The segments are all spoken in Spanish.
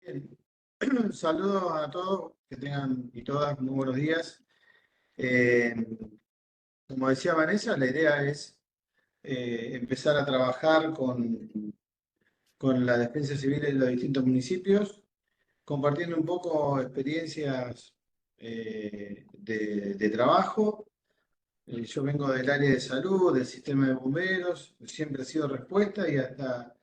Bien. Saludos a todos, que tengan y todas muy buenos días. Eh, Como decía Vanessa, la idea es empezar a trabajar con la defensa civil en los distintos municipios, compartiendo un poco experiencias de trabajo. Yo vengo del área de salud, del sistema de bomberos, siempre ha sido respuesta y hasta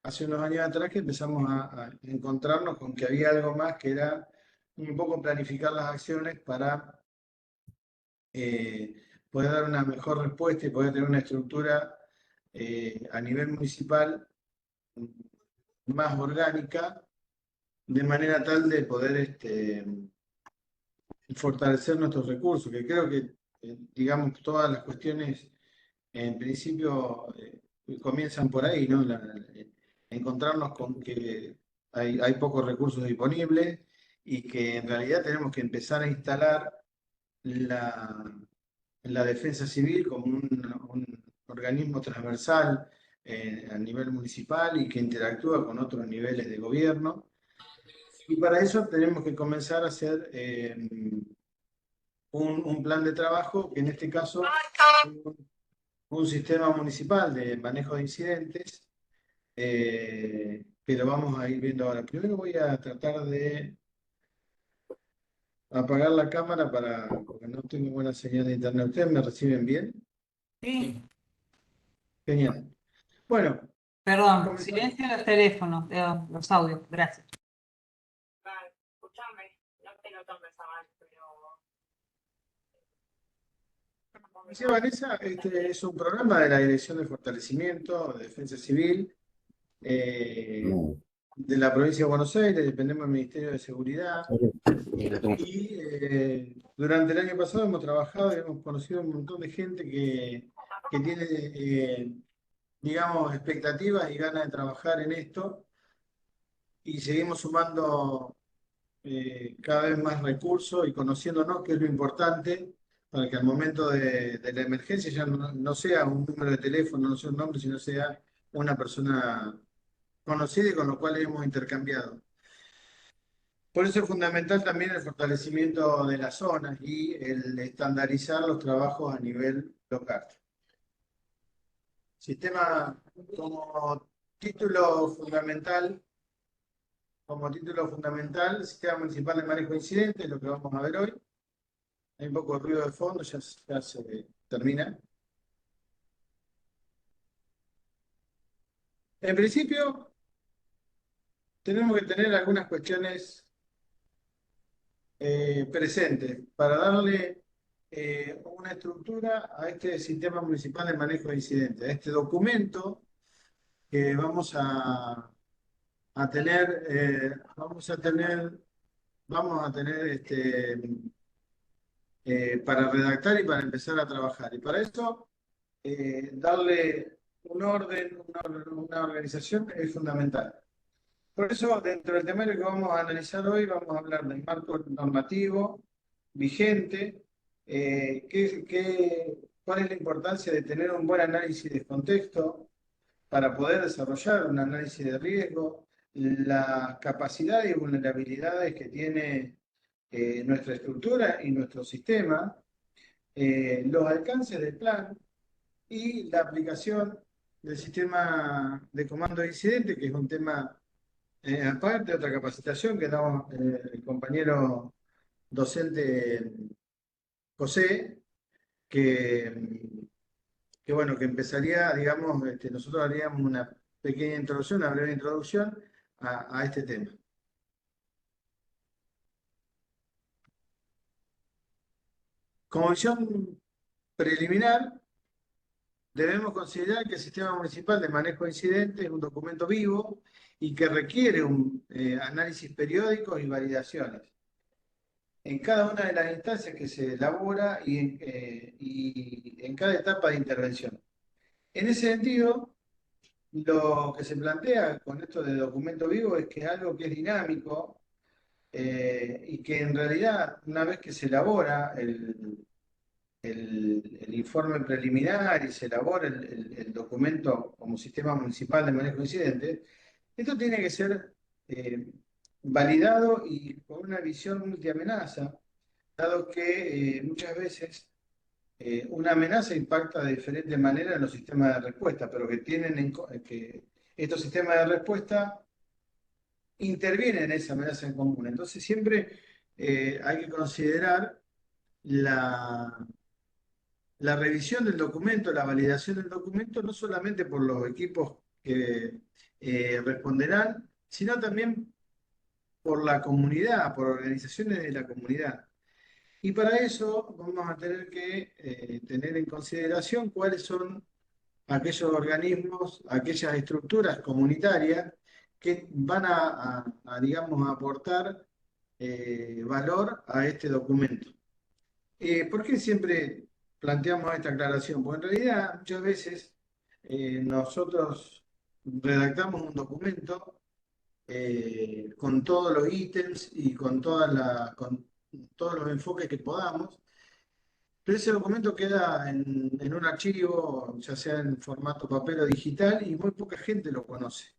hace unos años atrás que empezamos a encontrarnos con que había algo más que era un poco planificar las acciones para eh, poder dar una mejor respuesta y poder tener una estructura a nivel municipal más orgánica, de manera tal de poder fortalecer nuestros recursos, que creo que, digamos, todas las cuestiones en principio comienzan por ahí, ¿no? Encontrarnos con que hay pocos recursos disponibles y que en realidad tenemos que empezar a instalar la, la defensa civil como un organismo transversal a nivel municipal y que interactúa con otros niveles de gobierno. Y para eso tenemos que comenzar a hacer un plan de trabajo, que en este caso un sistema municipal de manejo de incidentes, que lo vamos a ir viendo ahora. Primero voy a tratar de apagar la cámara porque no tengo buena señal de internet. ¿Ustedes me reciben bien? Sí, Genial. Bueno, perdón, comenzamos. silencio los teléfonos, los audios, gracias. Vale, escúchame, no te lo tomes a mal, pero Como decía Vanessa, este es un programa de la Dirección de Fortalecimiento de Defensa Civil de la provincia de Buenos Aires, dependemos del Ministerio de Seguridad. Y durante el año pasado hemos trabajado y hemos conocido un montón de gente que tiene, digamos, expectativas y ganas de trabajar en esto. Y seguimos sumando cada vez más recursos y conociéndonos, que es lo importante, para que al momento de la emergencia ya no sea un número de teléfono, no sea un nombre, sino sea una persona conocida y con lo cual hemos intercambiado. Por eso es fundamental también el fortalecimiento de las zonas y el estandarizar los trabajos a nivel local. Sistema como título fundamental, Sistema Municipal de Manejo de Incidentes, lo que vamos a ver hoy. Hay un poco de ruido de fondo, ya se termina. En principio, tenemos que tener algunas cuestiones presentes para darle una estructura a este sistema municipal de manejo de incidentes, a este documento que a tener, vamos a tener para redactar y para empezar a trabajar. Y para eso, darle un orden, una organización es fundamental. Por eso, dentro del temario que vamos a analizar hoy, vamos a hablar del marco normativo vigente, cuál es la importancia de tener un buen análisis de contexto para poder desarrollar un análisis de riesgo, las capacidades y vulnerabilidades que tiene nuestra estructura y nuestro sistema, los alcances del plan y la aplicación del sistema de comando de incidente, que es un tema aparte, otra capacitación que damos el compañero docente José, que, bueno, que empezaría, digamos, nosotros haríamos una pequeña introducción, una breve introducción a este tema. Como visión preliminar, debemos considerar que el Sistema Municipal de Manejo de Incidentes es un documento vivo y que requiere un análisis periódico y validaciones en cada una de las instancias que se elabora y en cada etapa de intervención. En ese sentido, lo que se plantea con esto de documento vivo es que es algo que es dinámico y que en realidad, una vez que se elabora el informe preliminar y se elabora el documento como Sistema Municipal de Manejo de Incidentes, esto tiene que ser validado y con una visión multiamenaza, dado que muchas veces una amenaza impacta de diferente manera en los sistemas de respuesta, pero que que estos sistemas de respuesta intervienen en esa amenaza en común. Entonces siempre hay que considerar la, la revisión del documento, la validación del documento, no solamente por los equipos que responderán, sino también por la comunidad, por organizaciones de la comunidad. Y para eso vamos a tener que tener en consideración cuáles son aquellos organismos, aquellas estructuras comunitarias que van digamos, a aportar valor a este documento. ¿Por qué siempre planteamos esta aclaración? Porque en realidad muchas veces nosotros redactamos un documento con todos los ítems y con todos los enfoques que podamos, pero ese documento queda en un archivo, ya sea en formato papel o digital, y muy poca gente lo conoce.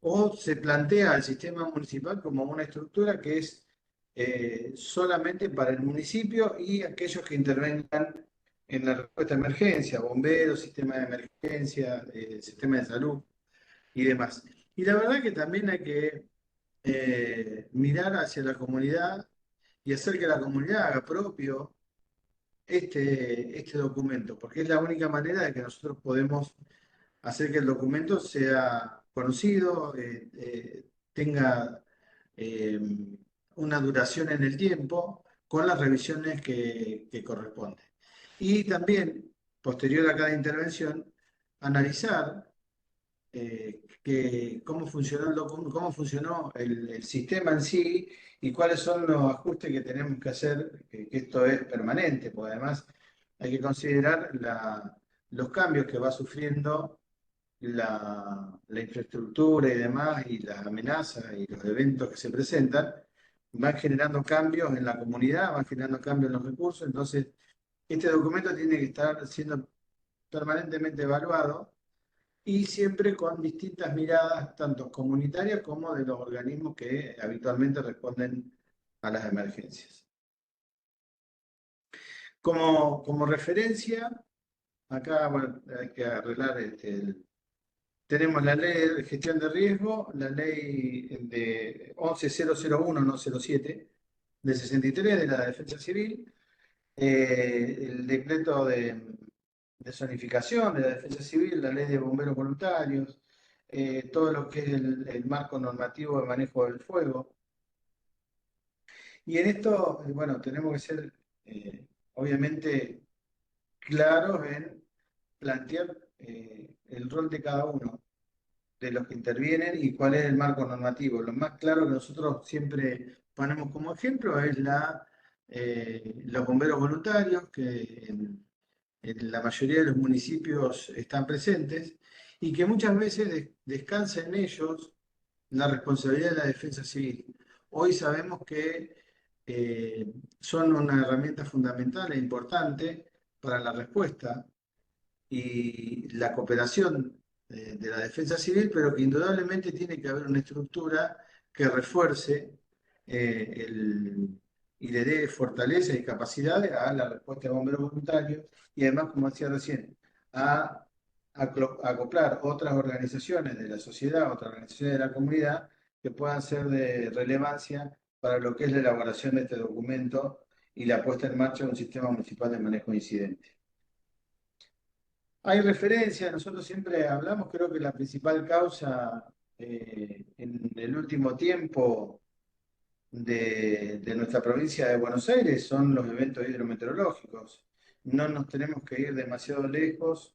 O se plantea el sistema municipal como una estructura que es solamente para el municipio y aquellos que intervengan en la respuesta a emergencia, bomberos, sistema de emergencia, sistema de salud y demás. Y la verdad que también hay que mirar hacia la comunidad y hacer que la comunidad haga propio este documento, porque es la única manera de que nosotros podemos hacer que el documento sea conocido, tenga eh, una duración en el tiempo con las revisiones que corresponden. Y también, posterior a cada intervención, analizar cómo funcionó cómo funcionó el sistema en sí y cuáles son los ajustes que tenemos que hacer, que esto es permanente, porque además hay que considerar los cambios que va sufriendo la infraestructura y demás, y las amenazas y los eventos que se presentan, van generando cambios en la comunidad, van generando cambios en los recursos, entonces este documento tiene que estar siendo permanentemente evaluado y siempre con distintas miradas, tanto comunitarias como de los organismos que habitualmente responden a las emergencias. Como referencia, acá bueno, hay que arreglar tenemos la ley de gestión de riesgo, la ley de 11001, no 07, de 63 de la Defensa Civil, el decreto de zonificación de la Defensa Civil, la ley de bomberos voluntarios, todo lo que es el marco normativo de manejo del fuego. Y en esto, bueno, tenemos que ser obviamente claros en plantear el rol de cada uno de los que intervienen y cuál es el marco normativo. Lo más claro que nosotros siempre ponemos como ejemplo es los bomberos voluntarios, que en la mayoría de los municipios están presentes y que muchas veces descansa en ellos la responsabilidad de la defensa civil. Hoy sabemos que son una herramienta fundamental e importante para la respuesta y la cooperación de la defensa civil, pero que indudablemente tiene que haber una estructura que refuerce y le dé fortaleza y capacidad a la respuesta de bomberos voluntarios y además, como decía recién, acoplar otras organizaciones de la sociedad, otras organizaciones de la comunidad que puedan ser de relevancia para lo que es la elaboración de este documento y la puesta en marcha de un sistema municipal de manejo de incidentes. Hay referencias, nosotros siempre hablamos, creo que la principal causa en el último tiempo de nuestra provincia de Buenos Aires son los eventos hidrometeorológicos. No nos tenemos que ir demasiado lejos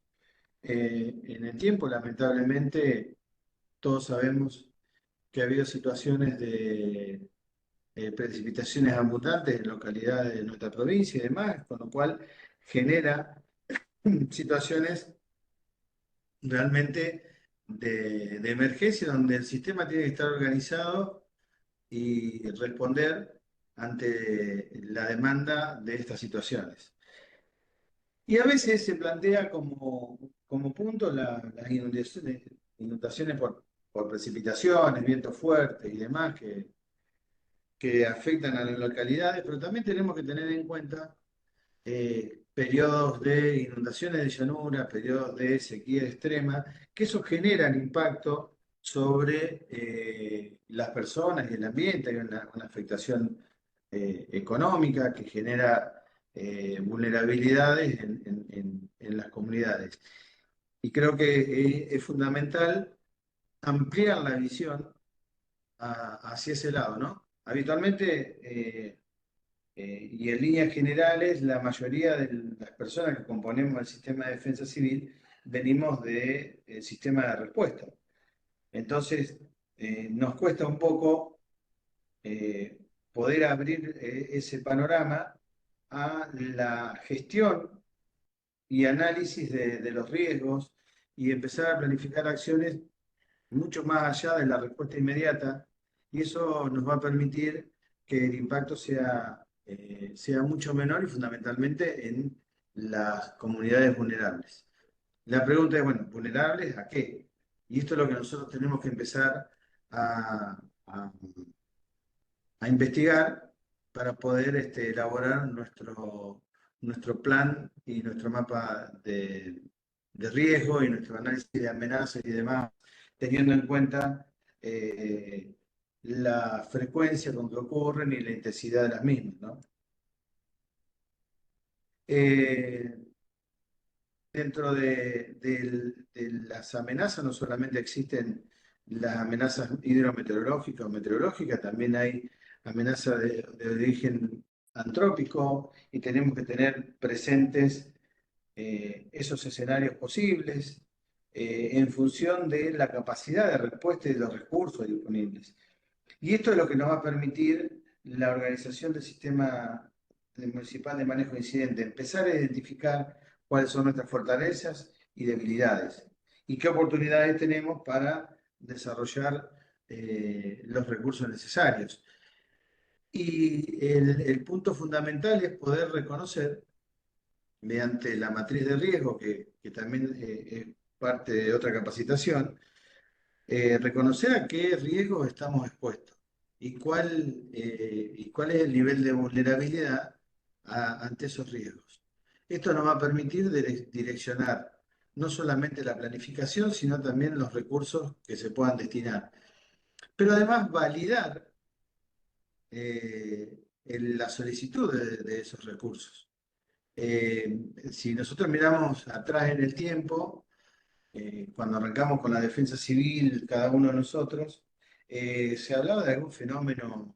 en el tiempo, lamentablemente todos sabemos que ha habido situaciones de precipitaciones abundantes en localidades de nuestra provincia y demás, con lo cual genera situaciones realmente de emergencia donde el sistema tiene que estar organizado y responder ante la demanda de estas situaciones. Y a veces se plantea como punto las inundaciones por precipitaciones, vientos fuertes y demás, que afectan a las localidades, pero también tenemos que tener en cuenta periodos de inundaciones de llanura, periodos de sequía extrema, que eso generan impacto sobre las personas y el ambiente. Hay una afectación económica que genera vulnerabilidades en las comunidades. Y creo que es fundamental ampliar la visión hacia ese lado, ¿no? Habitualmente, y en líneas generales, la mayoría de las personas que componemos el sistema de defensa civil venimos del sistema de respuesta. Entonces, nos cuesta un poco poder abrir ese panorama a la gestión y análisis de los riesgos y empezar a planificar acciones mucho más allá de la respuesta inmediata, y eso nos va a permitir que el impacto sea mucho menor y fundamentalmente en las comunidades vulnerables. La pregunta es, bueno, ¿vulnerables a qué? Y esto es lo que nosotros tenemos que empezar a investigar para poder elaborar nuestro plan y nuestro mapa de riesgo y nuestro análisis de amenazas y demás, teniendo en cuenta la frecuencia con que ocurren y la intensidad de las mismas, ¿no? Dentro de las amenazas no solamente existen las amenazas hidrometeorológicas o meteorológicas, también hay amenazas de origen antrópico y tenemos que tener presentes esos escenarios posibles en función de la capacidad de respuesta y de los recursos disponibles. Y esto es lo que nos va a permitir la organización del sistema municipal de manejo de incidentes, empezar a identificar cuáles son nuestras fortalezas y debilidades y qué oportunidades tenemos para desarrollar los recursos necesarios. Y el punto fundamental es poder reconocer, mediante la matriz de riesgo, que también es parte de otra capacitación, reconocer a qué riesgos estamos expuestos y cuál es el nivel de vulnerabilidad ante esos riesgos. Esto nos va a permitir direccionar no solamente la planificación, sino también los recursos que se puedan destinar. Pero además validar la solicitud de esos recursos. Si nosotros miramos atrás en el tiempo, cuando arrancamos con la defensa civil, cada uno de nosotros, se hablaba de algún fenómeno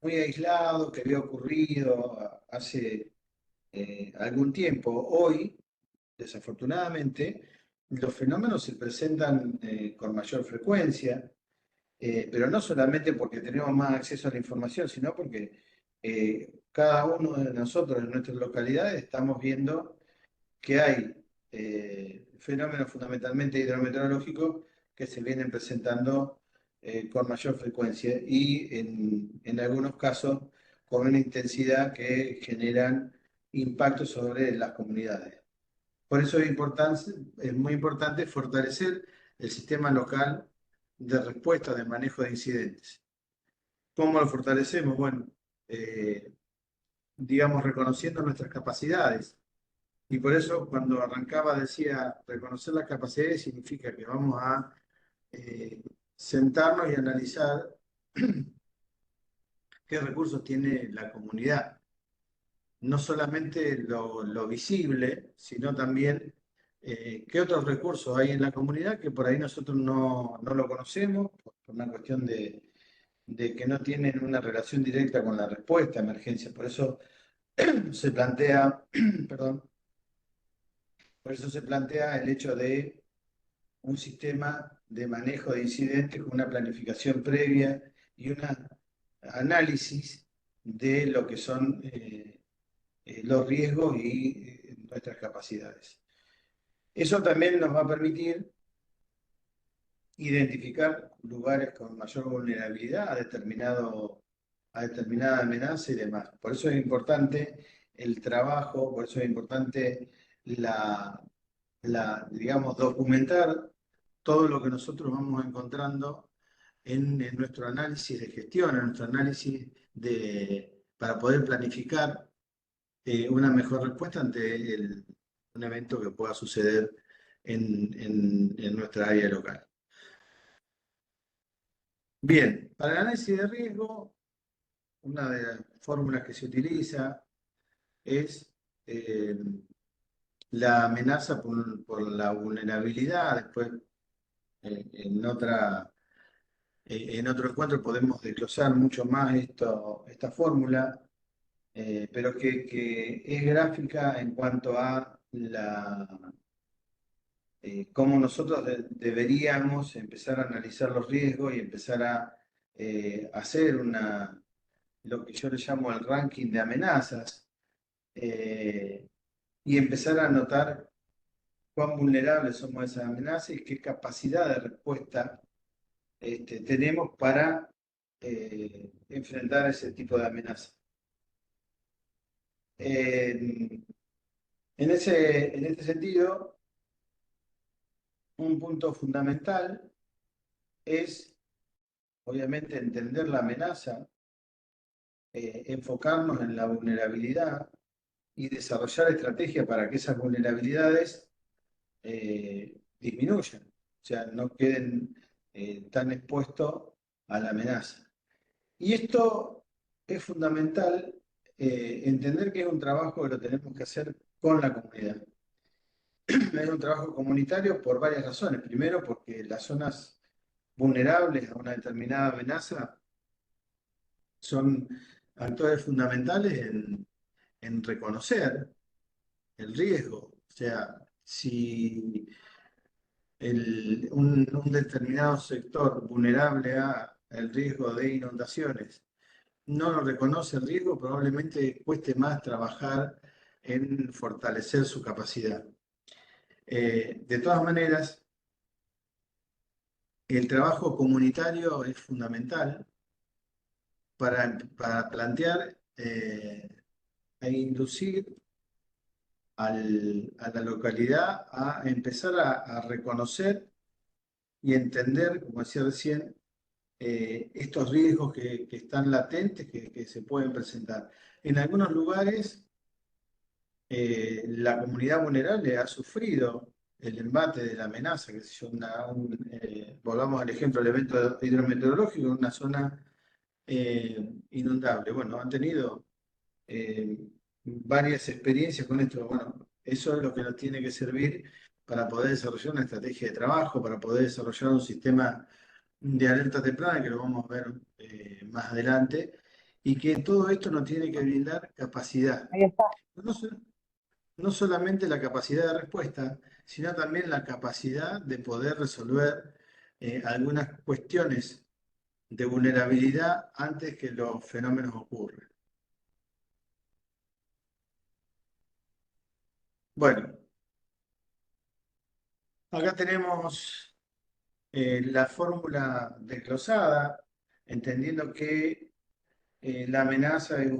muy aislado que había ocurrido hace algún tiempo. Hoy, desafortunadamente, los fenómenos se presentan con mayor frecuencia, pero no solamente porque tenemos más acceso a la información, sino porque cada uno de nosotros en nuestras localidades estamos viendo que hay fenómenos fundamentalmente hidrometeorológicos que se vienen presentando con mayor frecuencia y en algunos casos con una intensidad que generan impactos sobre las comunidades. Por eso es muy importante fortalecer el sistema local de respuesta, de manejo de incidentes. ¿Cómo lo fortalecemos? Bueno, digamos, reconociendo nuestras capacidades. Y por eso cuando arrancaba decía, reconocer las capacidades significa que vamos a sentarnos y analizar qué recursos tiene la comunidad. No solamente lo visible, sino también qué otros recursos hay en la comunidad que por ahí nosotros no lo conocemos, por una cuestión de que no tienen una relación directa con la respuesta a emergencia. Por eso se plantea, perdón, por eso se plantea el hecho de un sistema de manejo de incidentes con una planificación previa y un análisis de lo que son los riesgos y nuestras capacidades. Eso también nos va a permitir identificar lugares con mayor vulnerabilidad a determinada amenaza y demás. Por eso es importante el trabajo, por eso es importante digamos, documentar todo lo que nosotros vamos encontrando en nuestro análisis de gestión, en nuestro análisis para poder planificar una mejor respuesta ante un evento que pueda suceder en nuestra área local. Bien, para el análisis de riesgo, una de las fórmulas que se utiliza es la amenaza por la vulnerabilidad. Después, en otro encuentro podemos desglosar mucho más esta fórmula, pero que es gráfica en cuanto a cómo nosotros deberíamos empezar a analizar los riesgos y empezar a hacer lo que yo le llamo el ranking de amenazas, y empezar a notar cuán vulnerables somos a esas amenazas y qué capacidad de respuesta tenemos para enfrentar ese tipo de amenazas. En este sentido, un punto fundamental es, obviamente, entender la amenaza, enfocarnos en la vulnerabilidad y desarrollar estrategias para que esas vulnerabilidades disminuyan, o sea, no queden tan expuestos a la amenaza. Y esto es fundamental, entender que es un trabajo que lo tenemos que hacer con la comunidad. Es un trabajo comunitario por varias razones. Primero, porque las zonas vulnerables a una determinada amenaza son actores fundamentales en reconocer el riesgo. O sea, si un determinado sector vulnerable al riesgo de inundaciones no lo reconoce el riesgo, probablemente cueste más trabajar en fortalecer su capacidad. De todas maneras, el trabajo comunitario es fundamental para plantear e inducir a la localidad a empezar a reconocer y entender, como decía recién, estos riesgos que están latentes, que se pueden presentar. En algunos lugares, la comunidad vulnerable ha sufrido el embate de la amenaza, que sé yo, volvamos al ejemplo del evento hidrometeorológico, en una zona inundable. Bueno, han tenido varias experiencias con esto. Bueno, eso es lo que nos tiene que servir para poder desarrollar una estrategia de trabajo, para poder desarrollar un sistema de alerta temprana, que lo vamos a ver más adelante, y que todo esto nos tiene que brindar capacidad. Ahí está. No solamente la capacidad de respuesta, sino también la capacidad de poder resolver algunas cuestiones de vulnerabilidad antes que los fenómenos ocurran. Bueno, acá tenemos la fórmula desglosada, entendiendo que la amenaza eh, es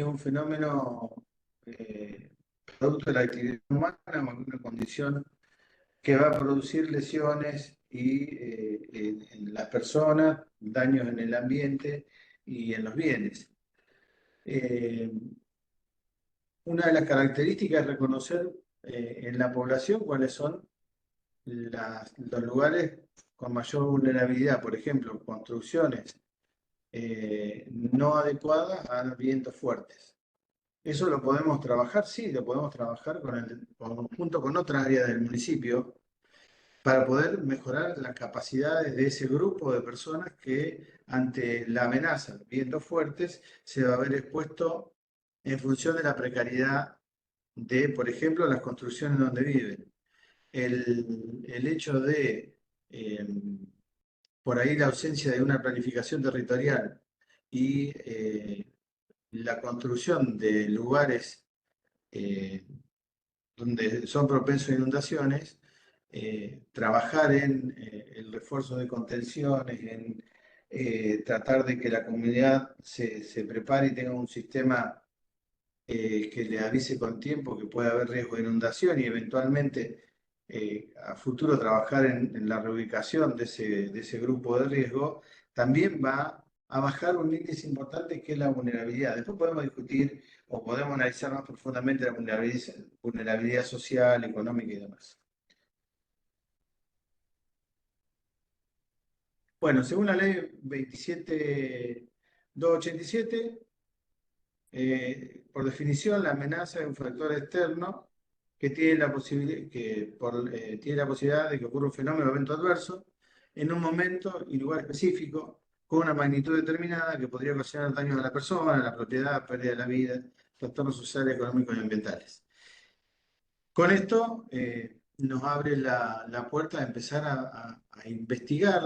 un fenómeno producto de la actividad humana, una condición que va a producir lesiones en las personas, daños en el ambiente y en los bienes. Una de las características es reconocer en la población cuáles son los lugares con mayor vulnerabilidad, por ejemplo, construcciones no adecuadas a vientos fuertes. Eso lo podemos trabajar, sí, lo podemos trabajar junto con otras áreas del municipio para poder mejorar las capacidades de ese grupo de personas que ante la amenaza de vientos fuertes se va a ver expuesto en función de la precariedad de, por ejemplo, las construcciones donde viven. El hecho de, por ahí, la ausencia de una planificación territorial y la construcción de lugares donde son propensos a inundaciones, trabajar en el refuerzo de contenciones, en tratar de que la comunidad se prepare y tenga un sistema que le avise con tiempo que puede haber riesgo de inundación y eventualmente a futuro trabajar en la reubicación de ese grupo de riesgo, también va a bajar un índice importante que es la vulnerabilidad. Después podemos discutir o podemos analizar más profundamente la vulnerabilidad social, económica y demás. Bueno, según la ley 27.287, por definición, la amenaza es un factor externo que tiene la tiene la posibilidad de que ocurra un fenómeno o evento adverso en un momento y lugar específico, con una magnitud determinada que podría ocasionar daños a la persona, a la propiedad, pérdida de la vida, trastornos sociales, económicos y ambientales. Con esto nos abre la puerta a empezar a investigar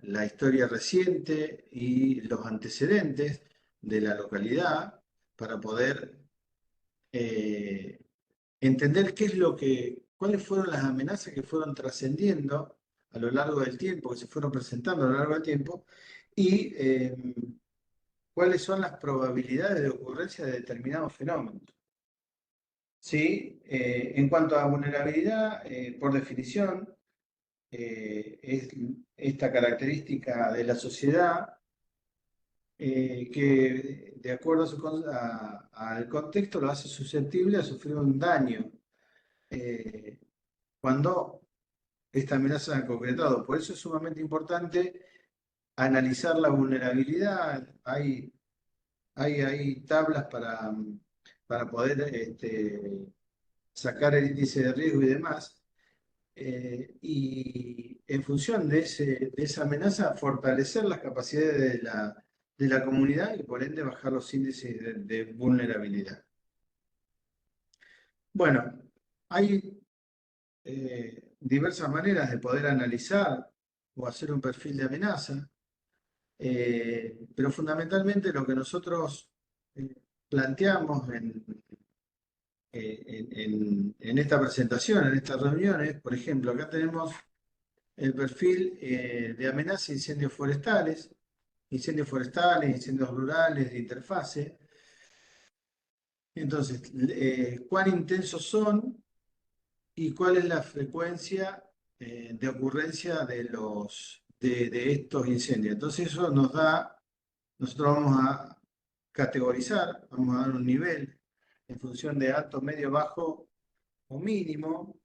la historia reciente y los antecedentes de la localidad para poder entender cuáles fueron las amenazas que fueron trascendiendo a lo largo del tiempo, que se fueron presentando a lo largo del tiempo, y cuáles son las probabilidades de ocurrencia de determinados fenómenos. ¿Sí? En cuanto a vulnerabilidad, por definición, es esta característica de la sociedad que, de acuerdo al contexto, lo hace susceptible a sufrir un daño cuando esta amenaza se ha concretado. Por eso es sumamente importante analizar la vulnerabilidad. Hay tablas para poder sacar el índice de riesgo y demás. Y en función de esa amenaza, fortalecer las capacidades de la comunidad y por ende bajar los índices de vulnerabilidad. Bueno, hay diversas maneras de poder analizar o hacer un perfil de amenaza, pero fundamentalmente lo que nosotros planteamos en esta presentación, en estas reuniones, por ejemplo, acá tenemos el perfil de amenaza de incendios forestales, incendios rurales, de interfase. Entonces, ¿cuán intensos son y cuál es la frecuencia de ocurrencia de estos incendios? Entonces, eso nosotros vamos a categorizar, vamos a dar un nivel en función de alto, medio, bajo o mínimo,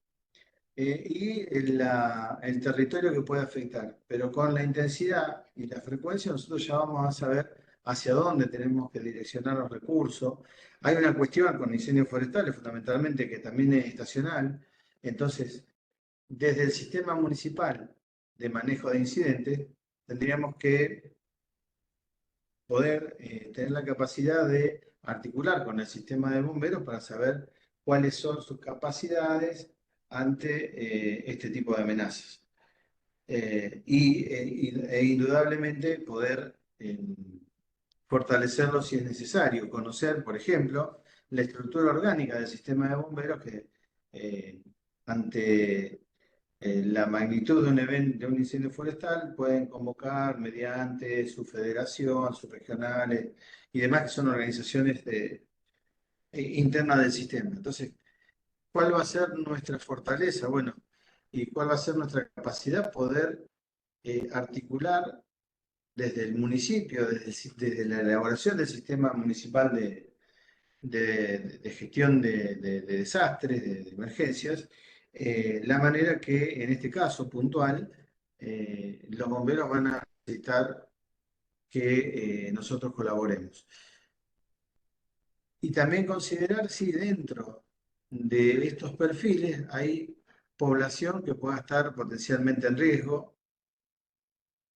y el territorio que puede afectar. Pero con la intensidad y la frecuencia nosotros ya vamos a saber hacia dónde tenemos que direccionar los recursos. Hay una cuestión con incendios forestales, fundamentalmente, que también es estacional. Entonces, desde el sistema municipal de manejo de incidentes, tendríamos que poder tener la capacidad de articular con el sistema de bomberos para saber cuáles son sus capacidades ante este tipo de amenazas. E indudablemente poder fortalecerlo si es necesario, conocer, por ejemplo, la estructura orgánica del sistema de bomberos que ante la magnitud de de un incendio forestal pueden convocar mediante su federación, sus regionales y demás, que son organizaciones internas del sistema. Entonces, ¿cuál va a ser nuestra fortaleza? Bueno, ¿y cuál va a ser nuestra capacidad? Poder articular desde el municipio, desde la elaboración del sistema municipal de gestión de desastres, de emergencias, la manera que en este caso puntual los bomberos van a necesitar que nosotros colaboremos. Y también considerar si dentro de estos perfiles hay población que pueda estar potencialmente en riesgo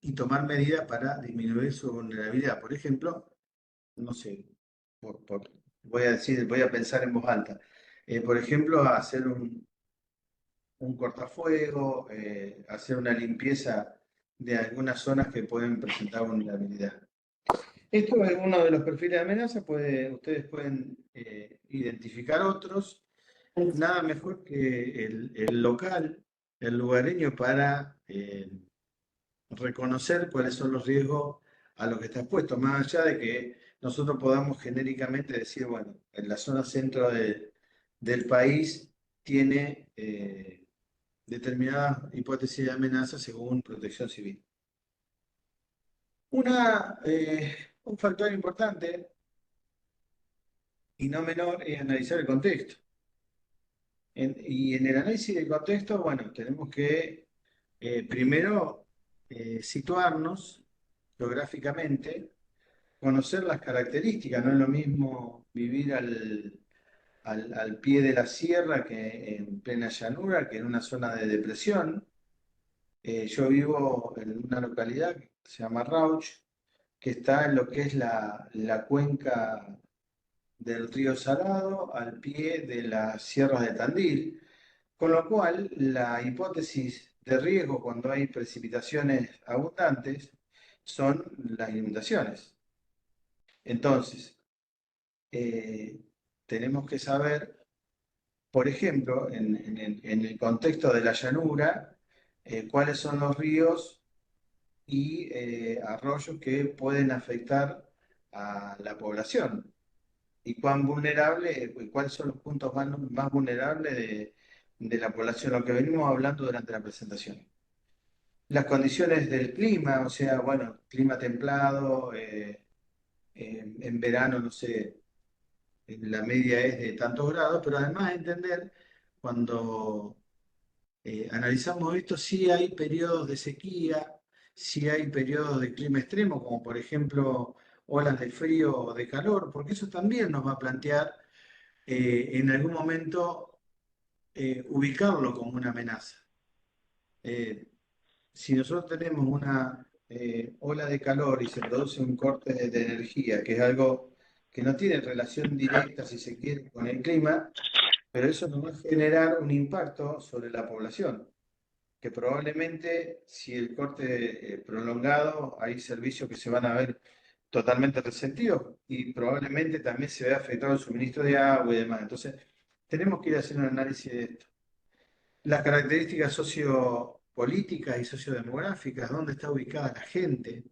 y tomar medidas para disminuir su vulnerabilidad. Por ejemplo, no sé, voy a pensar en voz alta. Por ejemplo, hacer un cortafuego, hacer una limpieza de algunas zonas que pueden presentar vulnerabilidad. Esto es uno de los perfiles de amenaza, ustedes pueden identificar otros. Nada mejor que el local, el lugareño, para reconocer cuáles son los riesgos a los que está expuesto, más allá de que nosotros podamos genéricamente decir, bueno, en la zona centro del país tiene determinadas hipótesis de amenaza según Protección Civil. Un factor importante y no menor es analizar el contexto. Y en el análisis del contexto, bueno, tenemos que primero situarnos geográficamente, conocer las características. No es lo mismo vivir al pie de la sierra que en plena llanura, que en una zona de depresión. Yo vivo en una localidad que se llama Rauch, que está en lo que es la cuenca del río Salado, al pie de las sierras de Tandil, con lo cual la hipótesis de riesgo cuando hay precipitaciones abundantes son las inundaciones. Entonces, eh, tenemos que saber, por ejemplo, en el contexto de la llanura, cuáles son los ríos y arroyos que pueden afectar a la población y cuán vulnerable, cuáles son los puntos más vulnerables de la población, lo que venimos hablando durante la presentación. Las condiciones del clima, o sea, bueno, clima templado, en verano, no sé, la media es de tantos grados, pero además entender cuando analizamos esto, si hay periodos de sequía, si hay periodos de clima extremo, como por ejemplo olas de frío o de calor, porque eso también nos va a plantear en algún momento ubicarlo como una amenaza. Eh, si nosotros tenemos una ola de calor y se produce un corte de energía, que es algo que no tiene relación directa, si se quiere, con el clima, pero eso nos va a generar un impacto sobre la población, que probablemente si el corte prolongado, hay servicios que se van a ver totalmente resentidos y probablemente también se vea afectado el suministro de agua y demás. Entonces, tenemos que ir a hacer un análisis de esto. Las características sociopolíticas y sociodemográficas, dónde está ubicada la gente.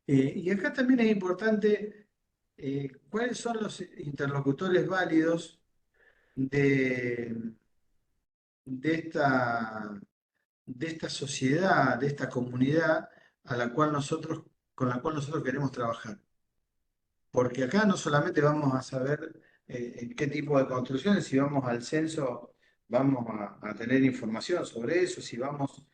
Y acá también es importante cuáles son los interlocutores válidos de, de esta, de esta sociedad, de esta comunidad con la cual nosotros queremos trabajar. Porque acá no solamente vamos a saber en qué tipo de construcciones, si vamos al censo, vamos a tener información sobre eso, si vamos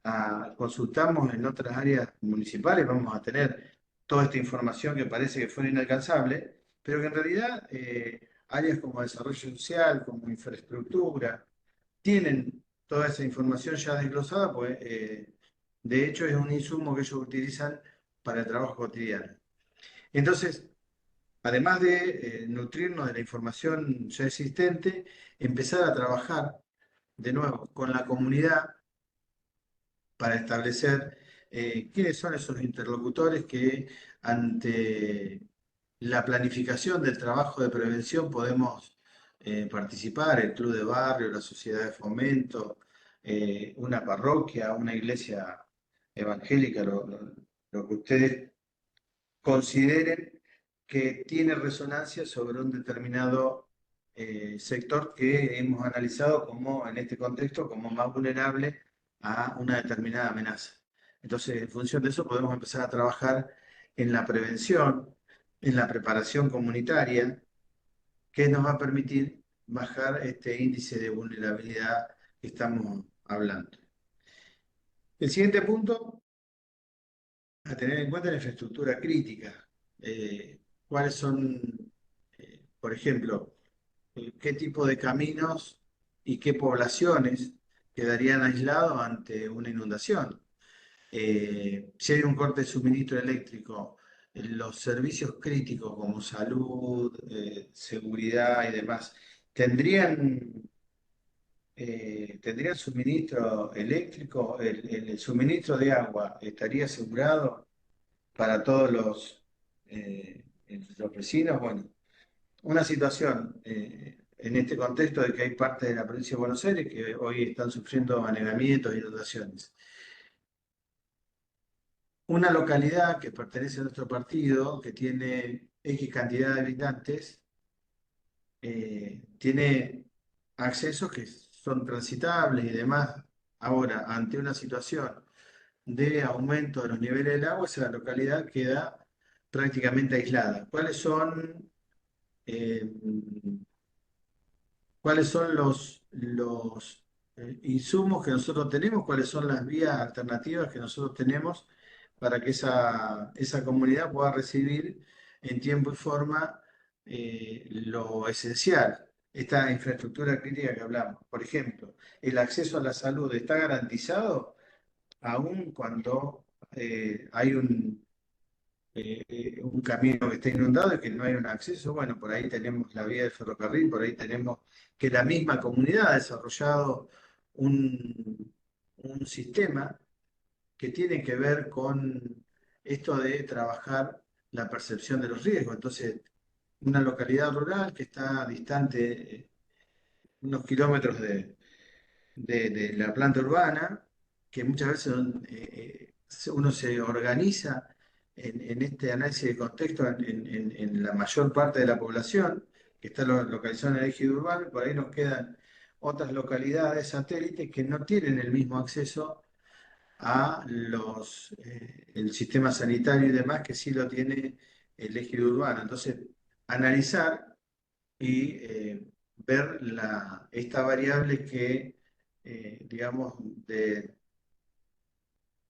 a consultamos en otras áreas municipales, vamos a tener toda esta información que parece que fuera inalcanzable, pero que en realidad áreas como desarrollo social, como infraestructura, tienen toda esa información ya desglosada, pues de hecho es un insumo que ellos utilizan para el trabajo cotidiano. Entonces, además de nutrirnos de la información ya existente, empezar a trabajar de nuevo con la comunidad para establecer quiénes son esos interlocutores que ante la planificación del trabajo de prevención podemos participar, el club de barrio, la sociedad de fomento, una parroquia, una iglesia evangélica, lo que ustedes consideren que tiene resonancia sobre un determinado sector que hemos analizado como, en este contexto, como más vulnerable a una determinada amenaza. Entonces, en función de eso, podemos empezar a trabajar en la prevención, en la preparación comunitaria, que nos va a permitir bajar este índice de vulnerabilidad que estamos hablando. El siguiente punto a tener en cuenta es la infraestructura crítica. ¿Cuáles son, por ejemplo, qué tipo de caminos y qué poblaciones quedarían aislados ante una inundación? Si hay un corte de suministro eléctrico, los servicios críticos como salud, seguridad y demás, ¿tendrían suministro eléctrico? ¿El suministro de agua estaría asegurado para todos los vecinos? Bueno, una situación en este contexto de que hay partes de la provincia de Buenos Aires que hoy están sufriendo anegamientos e inundaciones. Una localidad que pertenece a nuestro partido, que tiene X cantidad de habitantes, tiene accesos que son transitables y demás. Ahora, ante una situación de aumento de los niveles del agua, esa localidad queda prácticamente aislada. Eh, ¿Cuáles son los insumos que nosotros tenemos? ¿Cuáles son las vías alternativas que nosotros tenemos para que esa comunidad pueda recibir en tiempo y forma lo esencial, esta infraestructura crítica que hablamos? Por ejemplo, el acceso a la salud está garantizado aun cuando hay un camino que está inundado y que no hay un acceso. Bueno, por ahí tenemos la vía del ferrocarril, por ahí tenemos que la misma comunidad ha desarrollado un sistema que tiene que ver con esto de trabajar la percepción de los riesgos. Entonces, una localidad rural que está distante unos kilómetros de la planta urbana, que muchas veces uno se organiza en este análisis de contexto en la mayor parte de la población, que está localizada en el eje urbano, y por ahí nos quedan otras localidades satélites que no tienen el mismo acceso a el sistema sanitario y demás, que sí lo tiene el eje urbano. Entonces, analizar y ver esta variable que, digamos, de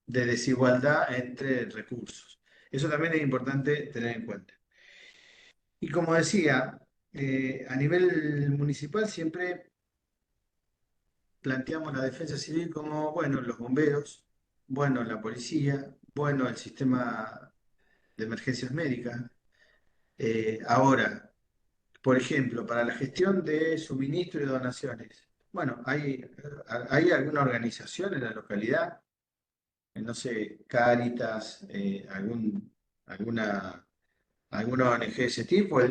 desigualdad entre recursos. Eso también es importante tener en cuenta. Y como decía, a nivel municipal siempre planteamos la defensa civil como, bueno, los bomberos, bueno, la policía, bueno, el sistema de emergencias médicas. Ahora, por ejemplo, para la gestión de suministro y donaciones. Bueno, hay alguna organización en la localidad, no sé, Cáritas, alguna, alguna ONG de ese tipo,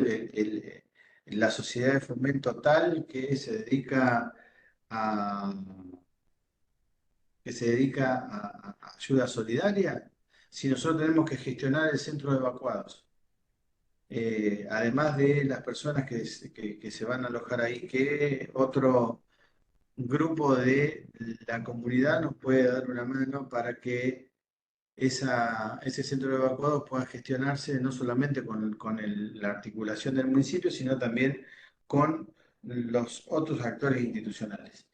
la sociedad de fomento tal a, que se dedica a ayuda solidaria. Si nosotros tenemos que gestionar el centro de evacuados, además de las personas que se van a alojar ahí, ¿qué otro grupo de la comunidad nos puede dar una mano para que ese centro de evacuados pueda gestionarse no solamente con la articulación del municipio, sino también con los otros actores institucionales?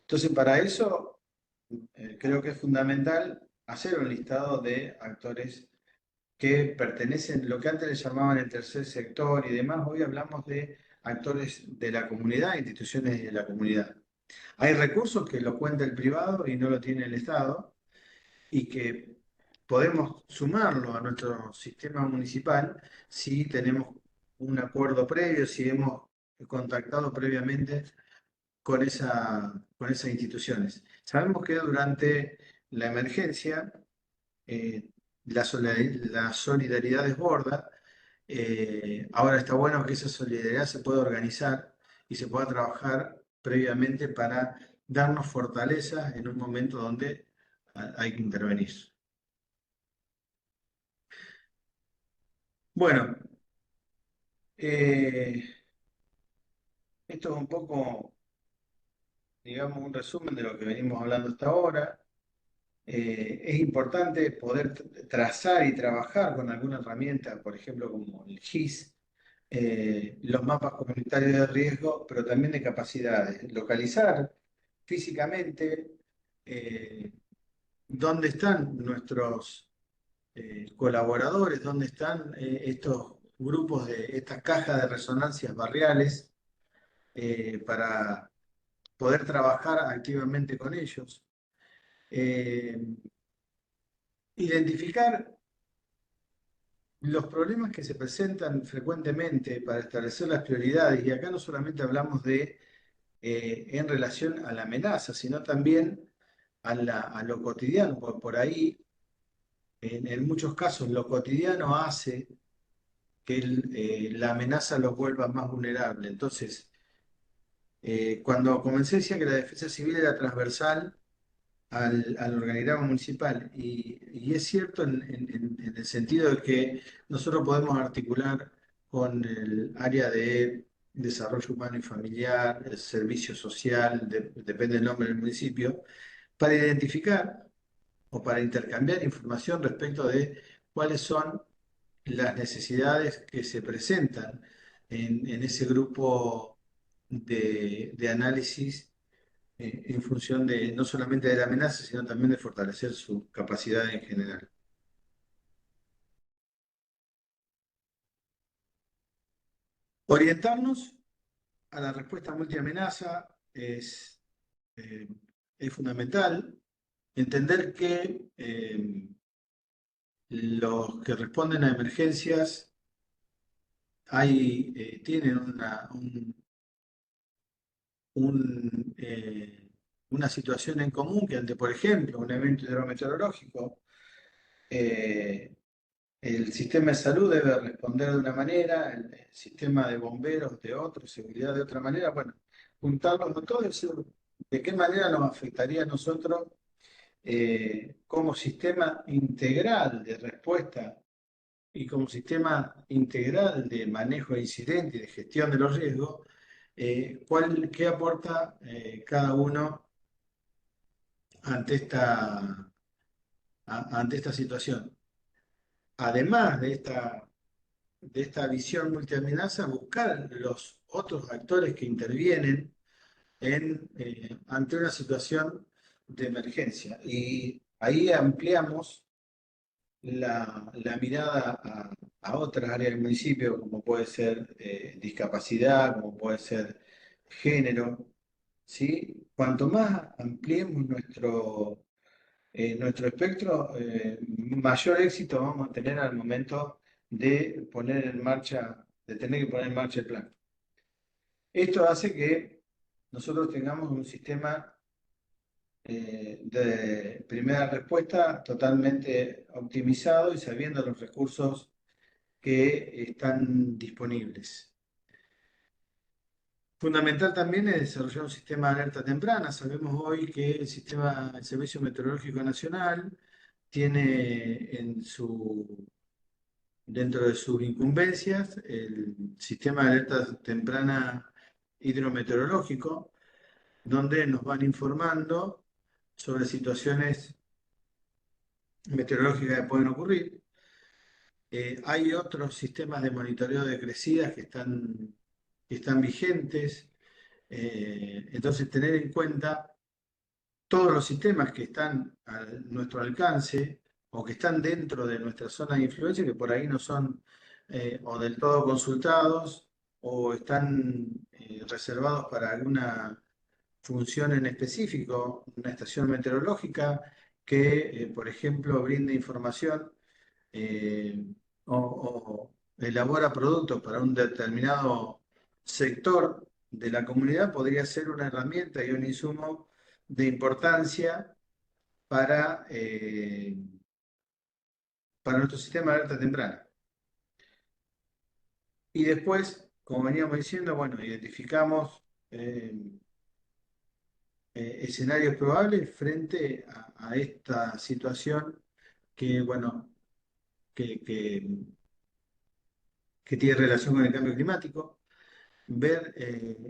Entonces, para eso creo que es fundamental hacer un listado de actores que pertenecen, lo que antes le llamaban el tercer sector y demás. Hoy hablamos de actores de la comunidad, instituciones de la comunidad. Hay recursos que lo cuenta el privado y no lo tiene el Estado, y que podemos sumarlo a nuestro sistema municipal si tenemos un acuerdo previo, si hemos contactado previamente con esas instituciones. Sabemos que durante la emergencia la solidaridad desborda. Ahora está bueno que esa solidaridad se pueda organizar y se pueda trabajar previamente para darnos fortaleza en un momento donde hay que intervenir. Bueno, eh, esto es un poco, digamos, un resumen de lo que venimos hablando hasta ahora. Es importante poder trazar y trabajar con alguna herramienta, por ejemplo, como el GIS, los mapas comunitarios de riesgo, pero también de capacidades. Localizar físicamente dónde están nuestros colaboradores, dónde están estos grupos de estas cajas de resonancias barriales, para poder trabajar activamente con ellos. Eh, Identificar los problemas que se presentan frecuentemente para establecer las prioridades, y acá no solamente hablamos de en relación a la amenaza, sino también a lo cotidiano. Por ahí, en muchos casos, lo cotidiano hace que la amenaza los vuelva más vulnerables. Entonces, cuando comencé decía que la defensa civil era transversal al organigrama municipal, y es cierto en el sentido de que nosotros podemos articular con el área de desarrollo humano y familiar, el servicio social, depende del nombre del municipio, para identificar o para intercambiar información respecto de cuáles son las necesidades que se presentan en ese grupo de análisis en función de no solamente de la amenaza, sino también de fortalecer su capacidad en general. Orientarnos a la respuesta multiamenaza eh, es fundamental. Entender que los que responden a emergencias tienen un, una situación en común que ante, por ejemplo, un evento hidrometeorológico, el sistema de salud debe responder de una manera, el sistema de bomberos de otra, seguridad de otra manera. Bueno, juntarlos a todos y decir de qué manera nos afectaría a nosotros como sistema integral de respuesta y como sistema integral de manejo de incidentes y de gestión de los riesgos, qué aporta cada uno ante ante esta situación. Además de esta visión multiamenaza, buscar los otros actores que intervienen ante una situación de emergencia. Y ahí ampliamos la mirada a otras áreas del municipio, como puede ser discapacidad, como puede ser género, ¿sí? Cuanto más ampliemos nuestro espectro, mayor éxito vamos a tener al momento de poner en marcha, de tener que poner en marcha el plan. Esto hace que nosotros tengamos un sistema de primera respuesta totalmente optimizado y sabiendo los recursos que están disponibles. Fundamental también es desarrollar un sistema de alerta temprana. Sabemos hoy que el Servicio Meteorológico Nacional tiene dentro de sus incumbencias el sistema de alerta temprana hidrometeorológico, donde nos van informando sobre situaciones meteorológicas que pueden ocurrir. Hay otros sistemas de monitoreo de crecidas que están vigentes. Entonces, tener en cuenta todos los sistemas que están a nuestro alcance o que están dentro de nuestra zona de influencia, que por ahí no son o del todo consultados o están reservados para alguna función en específico, una estación meteorológica que, por ejemplo, brinde información eh, o elabora productos para un determinado sector de la comunidad, podría ser una herramienta y un insumo de importancia para nuestro sistema de alerta temprana. Y después, como veníamos diciendo, bueno, identificamos escenarios probables frente a esta situación que, bueno, que tiene relación con el cambio climático, ver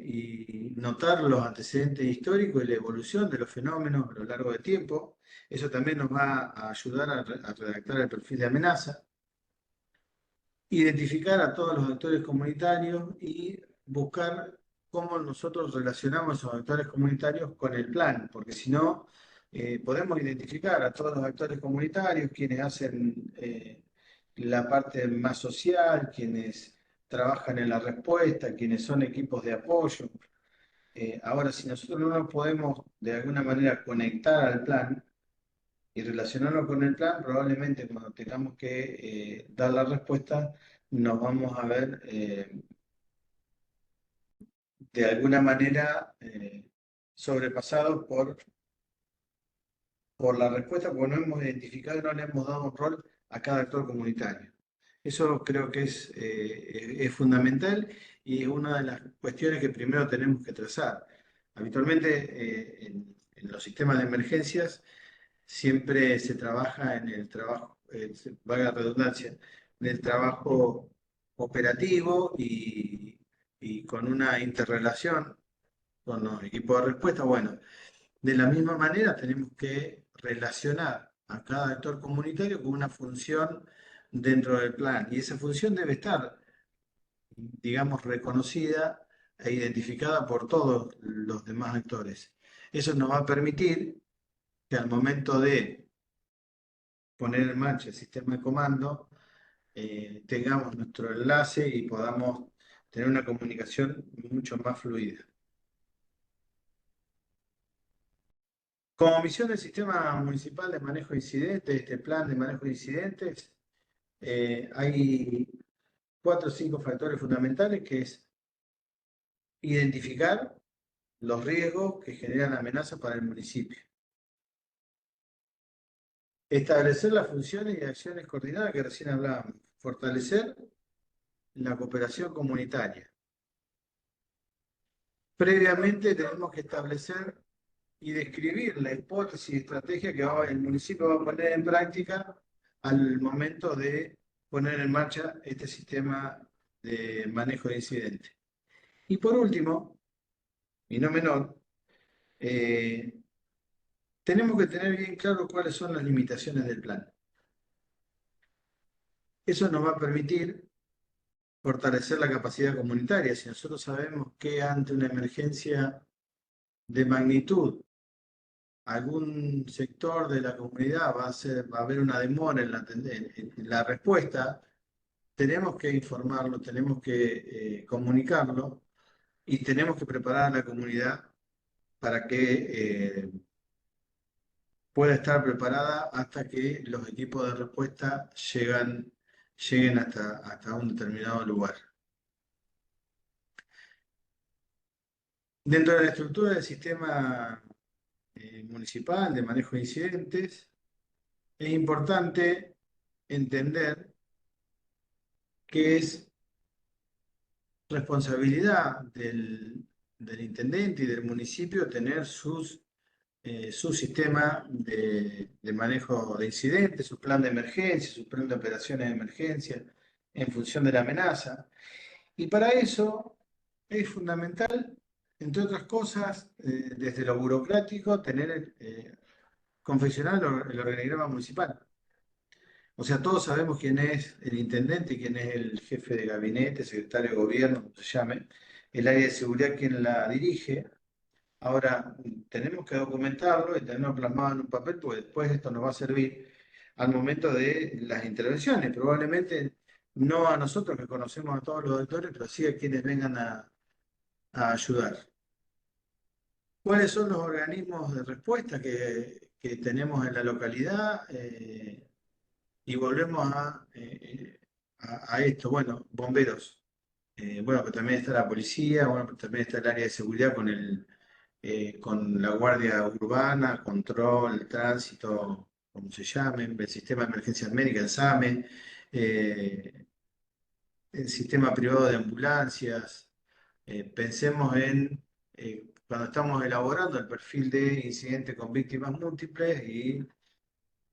y notar los antecedentes históricos y la evolución de los fenómenos a lo largo del tiempo. Eso también nos va a ayudar a redactar el perfil de amenaza, identificar a todos los actores comunitarios y buscar cómo nosotros relacionamos esos actores comunitarios con el plan, porque si no, podemos identificar a todos los actores comunitarios, quienes hacen la parte más social, quienes trabajan en la respuesta, quienes son equipos de apoyo. Ahora, si nosotros no nos podemos de alguna manera conectar al plan y relacionarnos con el plan, probablemente cuando tengamos que dar la respuesta, nos vamos a ver de alguna manera sobrepasados por la respuesta, porque no hemos identificado y no le hemos dado un rol a cada actor comunitario. Eso creo que es fundamental y es una de las cuestiones que primero tenemos que trazar. Habitualmente en los sistemas de emergencias siempre se trabaja en el trabajo, valga la redundancia, en el trabajo operativo y y con una interrelación con los equipos de respuesta. Bueno, de la misma manera tenemos que relacionar a cada actor comunitario con una función dentro del plan y esa función debe estar, digamos, reconocida e identificada por todos los demás actores. Eso nos va a permitir que al momento de poner en marcha el sistema de comando, tengamos nuestro enlace y podamos tener una comunicación mucho más fluida. Como misión del Sistema Municipal de Manejo de Incidentes, este plan de manejo de incidentes, hay 4 o 5 factores fundamentales, que es identificar los riesgos que generan amenazas para el municipio, establecer las funciones y acciones coordinadas que recién hablábamos, fortalecer la cooperación comunitaria. Previamente tenemos que establecer y describir la hipótesis y estrategia que el municipio va a poner en práctica al momento de poner en marcha este sistema de manejo de incidentes. Y por último, y no menor, tenemos que tener bien claro cuáles son las limitaciones del plan. Eso nos va a permitir fortalecer la capacidad comunitaria. Si nosotros sabemos que ante una emergencia de magnitud, algún sector de la comunidad va a haber una demora en la respuesta, tenemos que informarlo, tenemos que comunicarlo y tenemos que preparar a la comunidad para que pueda estar preparada hasta que los equipos de respuesta lleguen hasta un determinado lugar. Dentro de la estructura del sistema municipal de manejo de incidentes, es importante entender que es responsabilidad del intendente y del municipio tener su sistema de manejo de incidentes, su plan de emergencia, su plan de operaciones de emergencia en función de la amenaza. Y para eso es fundamental, entre otras cosas, desde lo burocrático, confeccionar el organigrama municipal. O sea, todos sabemos quién es el intendente, quién es el jefe de gabinete, secretario de gobierno, como se llame, el área de seguridad, quién la dirige. Ahora, tenemos que documentarlo y tenerlo plasmado en un papel, porque después esto nos va a servir al momento de las intervenciones. Probablemente no a nosotros que conocemos a todos los actores, pero sí a quienes vengan a ayudar. ¿Cuáles son los organismos de respuesta que tenemos en la localidad? Y volvemos a esto. Bueno, bomberos. Bueno, pero también está la policía, bueno, pero también está el área de seguridad con la guardia urbana, control, tránsito, como se llame, el sistema de emergencias médicas, el SAME, el sistema privado de ambulancias. Pensemos en cuando estamos elaborando el perfil de incidente con víctimas múltiples y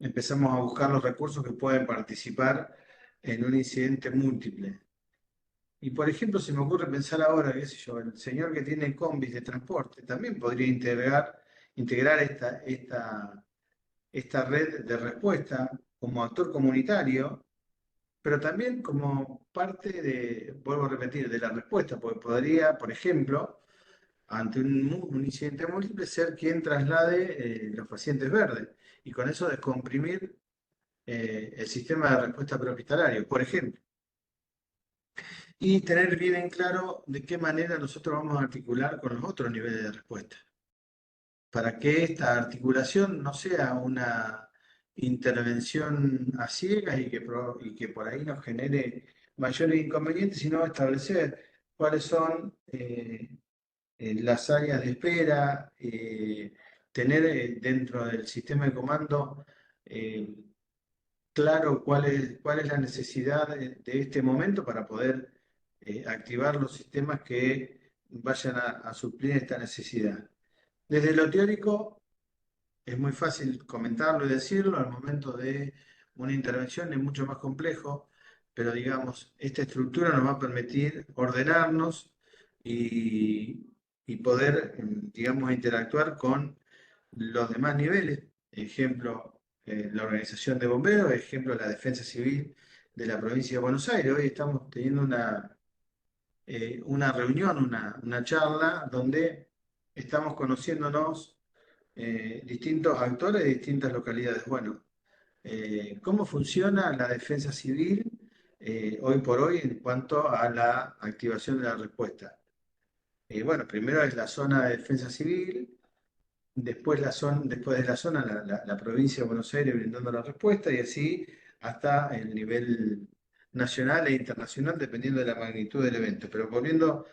empezamos a buscar los recursos que pueden participar en un incidente múltiple. Y por ejemplo, se me ocurre pensar ahora, qué sé yo, el señor que tiene combis de transporte también podría integrar esta red de respuesta como actor comunitario, pero también como parte vuelvo a repetir, de la respuesta, porque podría, por ejemplo, ante un incidente múltiple, ser quien traslade los pacientes verdes y con eso descomprimir el sistema de respuesta prehospitalario, por ejemplo. Y tener bien en claro de qué manera nosotros vamos a articular con los otros niveles de respuesta, para que esta articulación no sea una intervención a ciegas y que por ahí nos genere mayores inconvenientes, sino establecer cuáles son las áreas de espera, tener dentro del sistema de comando claro cuál es la necesidad de este momento para poder activar los sistemas que vayan a suplir esta necesidad. Desde lo teórico es muy fácil comentarlo y decirlo, al momento de una intervención es mucho más complejo, pero digamos, esta estructura nos va a permitir ordenarnos y poder, digamos, interactuar con los demás niveles. Ejemplo, la organización de bomberos, ejemplo, la defensa civil de la provincia de Buenos Aires. Hoy estamos teniendo una reunión, una charla donde estamos conociéndonos distintos actores de distintas localidades. Bueno, ¿cómo funciona la defensa civil hoy por hoy en cuanto a la activación de la respuesta? Bueno, primero es la zona de defensa civil, después después de la zona, la provincia de Buenos Aires brindando la respuesta y así hasta el nivel nacional e internacional, dependiendo de la magnitud del evento. Pero volviendo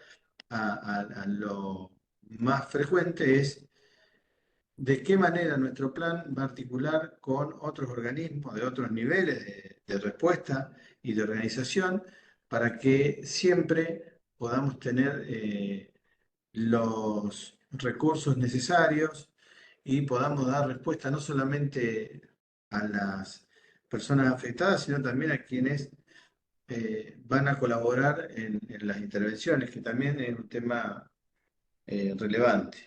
a lo más frecuente es de qué manera nuestro plan va a articular con otros organismos de otros niveles de respuesta y de organización para que siempre podamos tener los recursos necesarios y podamos dar respuesta no solamente a las personas afectadas, sino también a quienes van a colaborar en las intervenciones, que también es un tema relevante.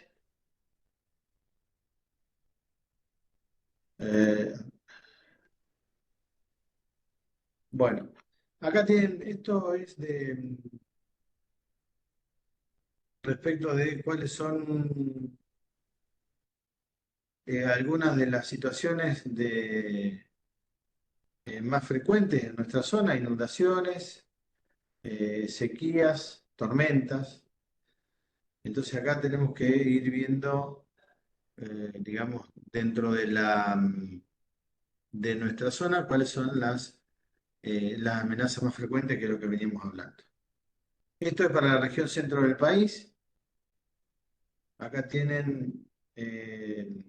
Eh, bueno, acá tienen, esto es respecto de cuáles son algunas de las situaciones más frecuentes en nuestra zona: inundaciones, sequías, tormentas. Entonces acá tenemos que ir viendo, digamos, dentro de nuestra zona, cuáles son las amenazas más frecuentes, que es lo que veníamos hablando. Esto es para la región centro del país. Acá tienen el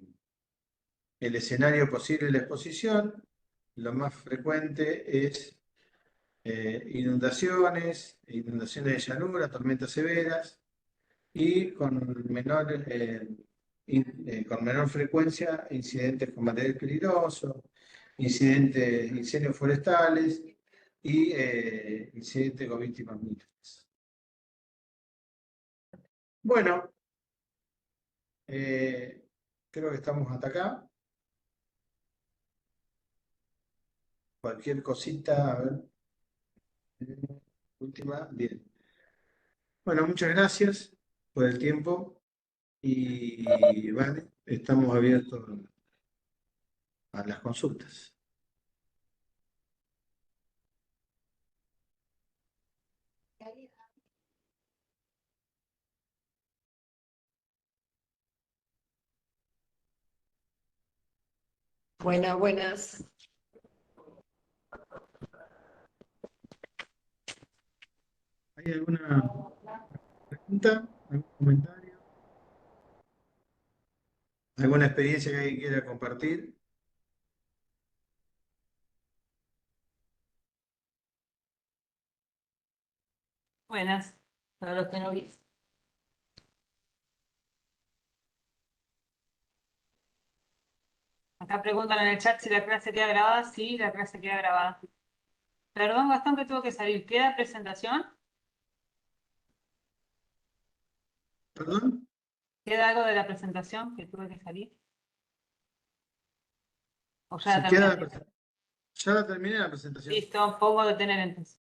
escenario posible de la exposición. Lo más frecuente es inundaciones de llanura, tormentas severas y con menor frecuencia incidentes con material peligroso, incendios forestales y incidentes con víctimas múltiples. Bueno, creo que estamos hasta acá. Cualquier cosita, a ver. Última, bien. Bueno, muchas gracias por el tiempo y vale, estamos abiertos a las consultas. Buenas. ¿Hay alguna pregunta, algún comentario, alguna experiencia que alguien quiera compartir? Buenas, para los que no vi. Acá preguntan en el chat si la clase queda grabada. Sí, la clase queda grabada. Perdón, Gastón, que tuvo que salir. ¿Queda presentación? ¿Perdón? ¿Queda algo de la presentación que tuve que salir? ¿O ya Si la queda terminaste? ya la terminé la presentación. Listo, pongo detener entonces.